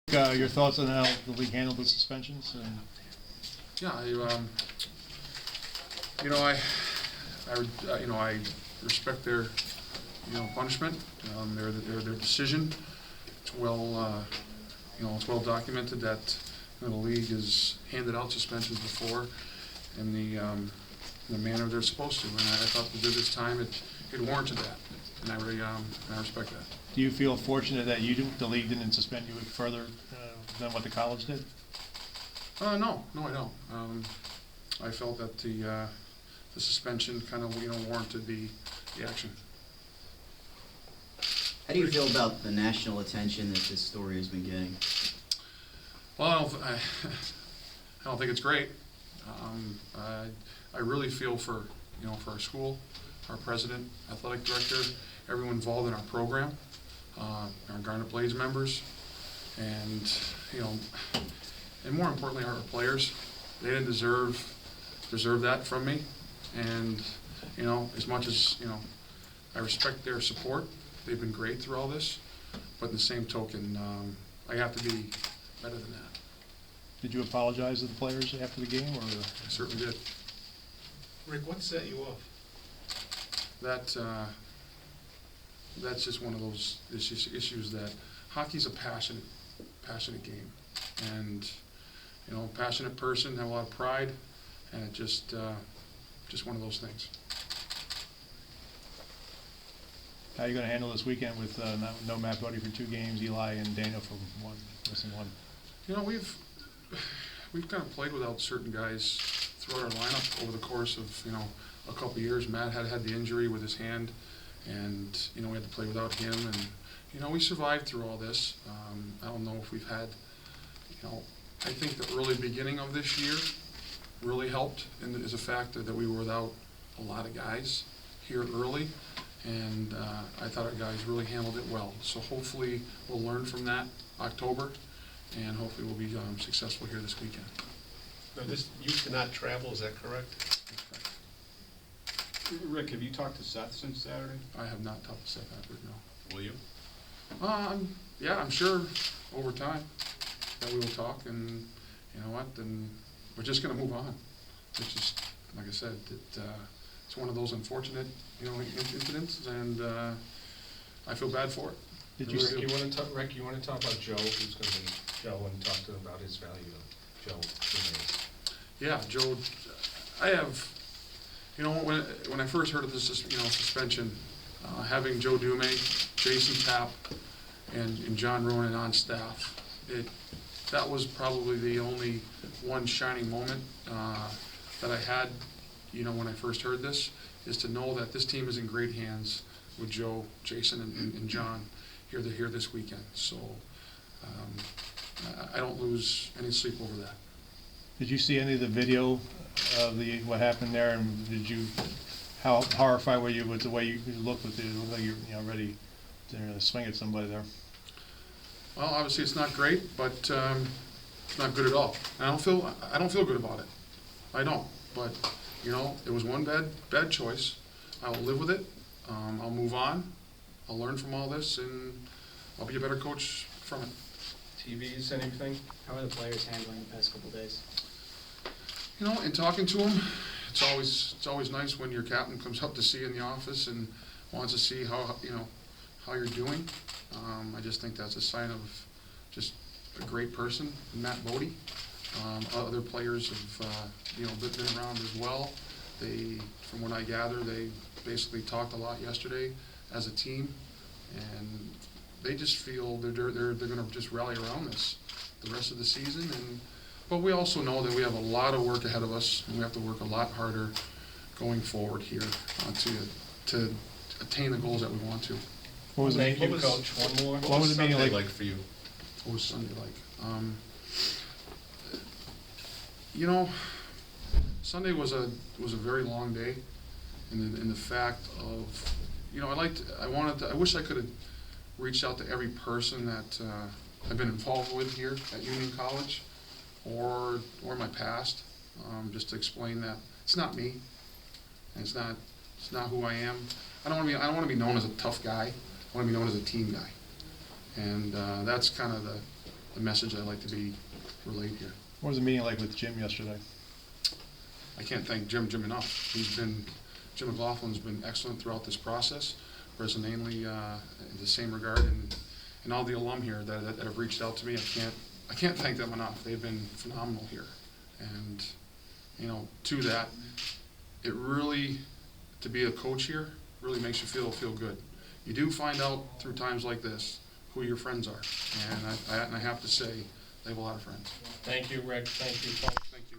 Your thoughts on how the league handled the suspensions? Yeah, I respect their, punishment, their decision. It's well, it's well documented that the league has handed out suspensions before in the manner they're supposed to, and I thought that this time it warranted that, and I respect that. Do you feel fortunate that the league didn't suspend you further than what the college did? No, I don't. I felt that the suspension kind of warranted the action. How do you feel about the national attention that this story has been getting? Well, I don't think it's great. I really feel for our school, our president, athletic director, everyone involved in our program, our Garnet Blaze members, and more importantly, our players. They didn't deserve that from me, and as much as I respect their support, they've been great through all this. But in the same token, I have to be better than that. Did you apologize to the players after the game, or? I certainly did. Rick, what set you off? That's just one of those issues that hockey's a passionate game, and passionate person, have a lot of pride, and it just one of those things. How are you going to handle this weekend with no Matt Bodie for 2 games, Eli and Daniel for missing 1? We've kind of played without certain guys throughout our lineup over the course of a couple of years. Matt had the injury with his hand, and we had to play without him, and we survived through all this. I don't know if we've had, I think the early beginning of this year really helped, and is a factor that we were without a lot of guys here early, and I thought our guys really handled it well. So hopefully we'll learn from that October, and hopefully we'll be successful here this weekend. Now, you cannot travel, is that correct? Rick, have you talked to Seth since Saturday? I have not talked to Seth afterward, no. Will you? Yeah, I'm sure over time that we will talk, and then we're just going to move on. It's just, like I said, it's one of those unfortunate, incidents, and I feel bad for it. Did you? Rick, you want to talk about Joe? Who's going to be Joe, and talk to him about his value of Joe? Yeah, Joe. I have. When I first heard of this, suspension, having Joe Dume, Jason Tapp, and John Ronan on staff, that was probably the only one shining moment that I had, when I first heard this, is to know that this team is in great hands with Joe, Jason, and John here this weekend. So I don't lose any sleep over that. Did you see any of the video of what happened there, and how horrified were you with the way you looked with it? It looked like you're ready to swing at somebody there. Well, obviously it's not great, but it's not good at all. And I don't feel good about it. I don't. But it was one bad choice. I will live with it. I'll move on. I'll learn from all this, and I'll be a better coach from it. TVs, anything? How are the players handling the past couple days? In talking to them, it's always nice when your captain comes up to see you in the office and wants to see how you're doing. I just think that's a sign of just a great person, Matt Bodie. Other players have been around as well. From what I gather, they basically talked a lot yesterday as a team, and they just feel they're going to just rally around this the rest of the season. But we also know that we have a lot of work ahead of us, and we have to work a lot harder going forward here to attain the goals that we want to. What was Thank you, Coach. One more. What was the meeting like for you? What was Sunday like? Sunday was a very long day, in the fact of, I wish I could have reached out to every person that I've been involved with here at Union College, or my past, just to explain that it's not me, and it's not who I am. I don't want to be known as a tough guy. I want to be known as a team guy, and that's kind of the the message I like to be relayed here. What was the meeting like with Jim yesterday? I can't thank Jim enough. Jim McLaughlin's been excellent throughout this process. President Ainley, in the same regard, and all the alum here that have reached out to me, I can't thank them enough. They've been phenomenal here. And, you know, to that, it really, to be a coach here, really makes you feel good. You do find out through times like this who your friends are. And I have to say, they have a lot of friends. Thank you, Rick. Thank you, folks.